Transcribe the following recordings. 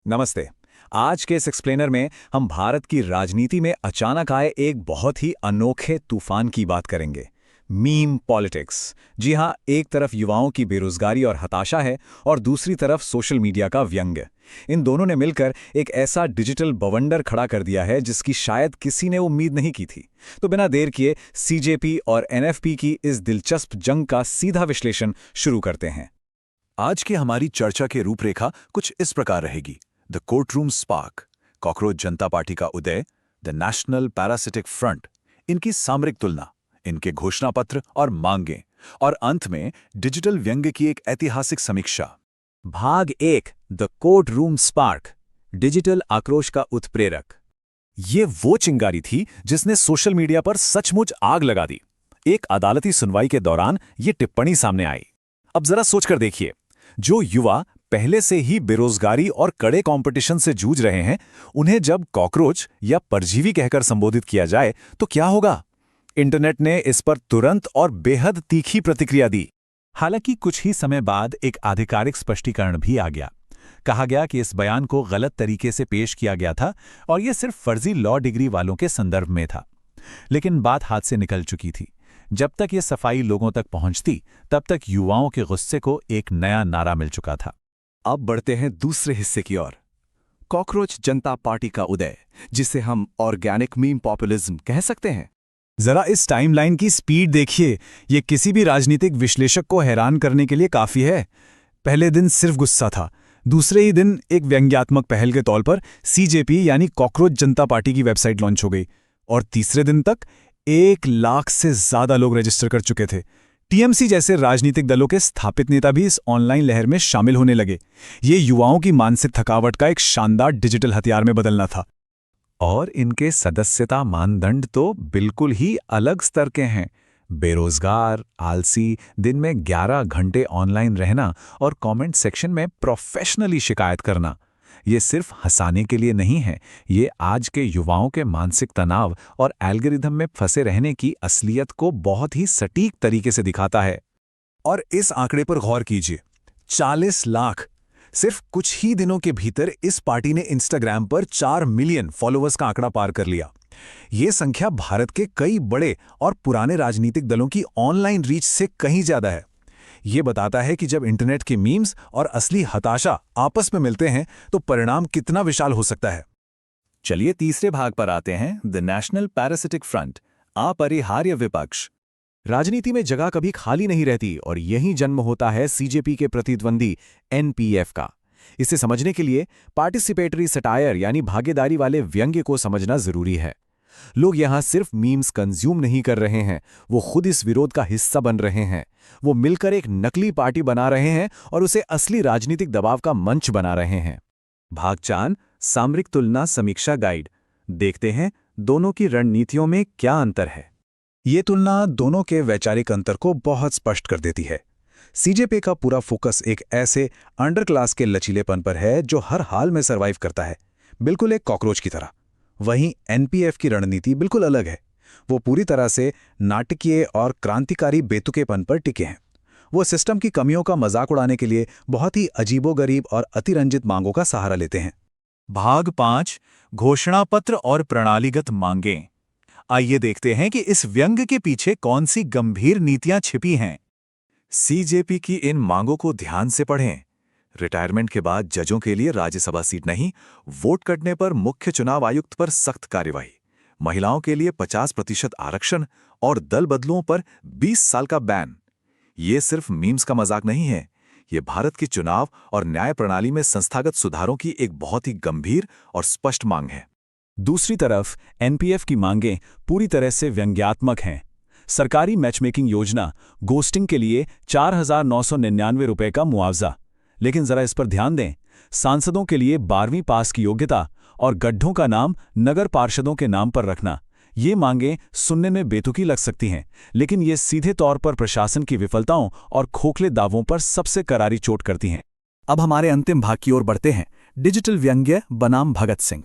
नमस्ते। आज के इस एक्सप्लेनर में हम भारत की राजनीति में अचानक आए एक बहुत ही अनोखे तूफान की बात करेंगे। Meme politics. जी हाँ, एक तरफ युवाओं की बेरोजगारी और हताशा है और दूसरी तरफ सोशल मीडिया का व्यंग्य। इन दोनों ने मिलकर एक ऐसा डिजिटल बवंडर खड़ा कर दिया है जिसकी शायद किसी ने उम्मीद नहीं की थी। तो बिना देर किए सीजेपी और एनएफपी की इस दिलचस्प जंग का सीधा विश्लेषण शुरू करते हैं। आज की हमारी चर्चा की रूपरेखा कुछ इस प्रकार रहेगी। The courtroom spark, cockroach Janata party का उदय, द नेशनल पैरासिटिक फ्रंट, इनकी सामरिक तुलना, इनके घोषणा पत्र और मांगें, और अंत में डिजिटल व्यंग्य की एक ऐतिहासिक समीक्षा। भाग 1, the court room spark, digital आक्रोश का उत्प्रेरक। ये वो चिंगारी थी जिसने सोशल मीडिया पर सचमुच आग लगा दी। एक अदालती सुनवाई के दौरान ये टिप्पणी सामने आई। अब जरा सोचकर देखिए, जो युवा पहले से ही बेरोजगारी और कड़े कंपटीशन से जूझ रहे हैं, उन्हें जब कॉकरोच या परजीवी कहकर संबोधित किया जाए तो क्या होगा? इंटरनेट ने इस पर तुरंत और बेहद तीखी प्रतिक्रिया दी। हालांकि कुछ ही समय बाद एक आधिकारिक स्पष्टीकरण भी आ गया। कहा गया कि इस बयान को गलत तरीके से पेश किया गया था और यह सिर्फ फर्जी लॉ डिग्री वालों के संदर्भ में था। लेकिन बात हाथ से निकल चुकी थी। जब तक ये सफाई लोगों तक पहुंचती, तब तक युवाओं के गुस्से को एक नया नारा मिल चुका था। अब बढ़ते हैं दूसरे हिस्से की ओर। कॉकरोच जनता पार्टी का उदय, जिसे हम ऑर्गेनिक मीम पॉपुलिज्म कह सकते हैं। जरा इस टाइमलाइन की स्पीड देखिए, ये किसी भी राजनीतिक विश्लेषक को हैरान करने के लिए काफी है। पहले दिन सिर्फ गुस्सा था, दूसरे ही दिन एक व्यंग्यात्मक पहल के तौर पर सीजेपी यानी कॉकरोच जनता पार्टी की वेबसाइट लॉन्च हो गई, और तीसरे दिन तक 1 लाख से ज्यादा लोग रजिस्टर कर चुके थे। टीएमसी जैसे राजनीतिक दलों के स्थापित नेता भी इस ऑनलाइन लहर में शामिल होने लगे। ये युवाओं की मानसिक थकावट का एक शानदार डिजिटल हथियार में बदलना था। और इनके सदस्यता मानदंड तो बिल्कुल ही अलग स्तर के हैं। बेरोजगार, आलसी, दिन में 11 घंटे ऑनलाइन रहना और कमेंट सेक्शन में प्रोफेशनली शिकायत करना। ये सिर्फ हंसाने के लिए नहीं है, ये आज के युवाओं के मानसिक तनाव और एल्गोरिथम में फंसे रहने की असलियत को बहुत ही सटीक तरीके से दिखाता है। और इस आंकड़े पर गौर कीजिए, 40 लाख। सिर्फ कुछ ही दिनों के भीतर इस पार्टी ने इंस्टाग्राम पर 4 मिलियन फॉलोअर्स का आंकड़ा पार कर लिया। ये संख्या भारत के कई बड़े और पुराने राजनीतिक दलों की ऑनलाइन रीच से कहीं ज्यादा है। ये बताता है कि जब इंटरनेट के मीम्स और असली हताशा आपस में मिलते हैं तो परिणाम कितना विशाल हो सकता है। चलिए तीसरे भाग पर आते हैं, द नेशनल पैरासिटिक फ्रंट, अपरिहार्य विपक्ष। राजनीति में जगह कभी खाली नहीं रहती और यही जन्म होता है सीजेपी के प्रतिद्वंदी एनपीएफ का। इसे समझने के लिए पार्टिसिपेटरी सटायर यानी भागीदारी वाले व्यंग्य को समझना जरूरी है। लोग यहां सिर्फ मीम्स कंज्यूम नहीं कर रहे हैं, वो खुद इस विरोध का हिस्सा बन रहे हैं। वो मिलकर एक नकली पार्टी बना रहे हैं और उसे असली राजनीतिक दबाव का मंच बना रहे हैं। भाग 4, सामरिक तुलना समीक्षा गाइड। देखते हैं दोनों की रणनीतियों में क्या अंतर है। ये तुलना दोनों के वैचारिक अंतर को बहुत स्पष्ट कर देती है। सीजेपी का पूरा फोकस एक ऐसे अंडर क्लास के लचीलेपन पर है जो हर हाल में सर्वाइव करता है, बिल्कुल एक कॉकरोच की तरह। वहीं एनपीएफ की रणनीति बिल्कुल अलग है। वो पूरी तरह से नाटकीय और क्रांतिकारी बेतुकेपन पर टिके हैं। वो सिस्टम की कमियों का मजाक उड़ाने के लिए बहुत ही अजीबोगरीब और अतिरंजित मांगों का सहारा लेते हैं। भाग 5, घोषणा पत्र और प्रणालीगत मांगें। आइए देखते हैं कि इस व्यंग्य के पीछे कौन सी गंभीर नीतियां छिपी हैं। सीजेपी की इन मांगों को ध्यान से पढ़ें। रिटायरमेंट के बाद जजों के लिए राज्यसभा सीट नहीं, वोट कटने पर मुख्य चुनाव आयुक्त पर सख्त कार्यवाही, महिलाओं के लिए 50% आरक्षण और दल बदलुओं पर 20 साल का बैन। ये सिर्फ मीम्स का मजाक नहीं है, ये भारत की चुनाव और न्याय प्रणाली में संस्थागत सुधारों की एक बहुत ही गंभीर और स्पष्ट मांग है। दूसरी तरफ एनपीएफ की मांगें पूरी तरह से व्यंग्यात्मक हैं। सरकारी मैचमेकिंग योजना गोस्टिंग के लिए 4,999 रुपये का मुआवजा। लेकिन जरा इस पर ध्यान दें, सांसदों के लिए 12वीं पास की योग्यता और गड्ढों का नाम नगर पार्षदों के नाम पर रखना। ये मांगें सुनने में बेतुकी लग सकती हैं, लेकिन ये सीधे तौर पर प्रशासन की विफलताओं और खोखले दावों पर सबसे करारी चोट करती हैं। अब हमारे अंतिम भाग की ओर बढ़ते हैं, डिजिटल व्यंग्य बनाम भगत सिंह।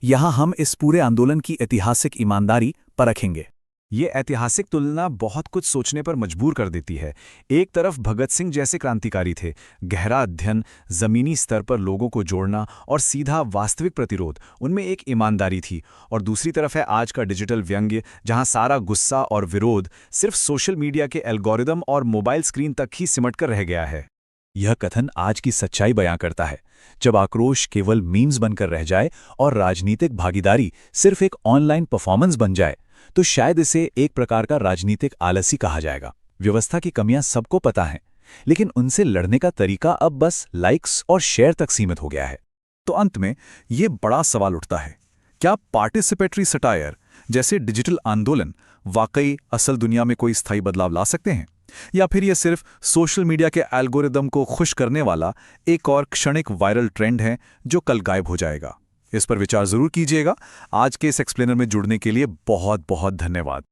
यहां हम इस पूरे आंदोलन की ऐतिहासिक ईमानदारी परखेंगे। ये ऐतिहासिक तुलना बहुत कुछ सोचने पर मजबूर कर देती है। एक तरफ भगत सिंह जैसे क्रांतिकारी थे, गहरा अध्ययन, जमीनी स्तर पर लोगों को जोड़ना और सीधा वास्तविक प्रतिरोध, उनमें एक ईमानदारी थी। और दूसरी तरफ है आज का डिजिटल व्यंग्य, जहां सारा गुस्सा और विरोध सिर्फ सोशल मीडिया के एल्गोरिदम और मोबाइल स्क्रीन तक ही सिमटकर रह गया है। यह कथन आज की सच्चाई बयां करता है। जब आक्रोश केवल मीम्स बनकर रह जाए और राजनीतिक भागीदारी सिर्फ एक ऑनलाइन परफॉर्मेंस बन जाए, तो शायद इसे एक प्रकार का राजनीतिक आलसी कहा जाएगा। व्यवस्था की कमियां सबको पता हैं, लेकिन उनसे लड़ने का तरीका अब बस लाइक्स और शेयर तक सीमित हो गया है। तो अंत में ये बड़ा सवाल उठता है, क्या पार्टिसिपेटरी सटायर जैसे डिजिटल आंदोलन वाकई असल दुनिया में कोई स्थायी बदलाव ला सकते हैं, या फिर ये सिर्फ सोशल मीडिया के एल्गोरिदम को खुश करने वाला एक और क्षणिक वायरल ट्रेंड है जो कल गायब हो जाएगा? इस पर विचार जरूर कीजिएगा। आज के इस एक्सप्लेनर में जुड़ने के लिए बहुत बहुत धन्यवाद।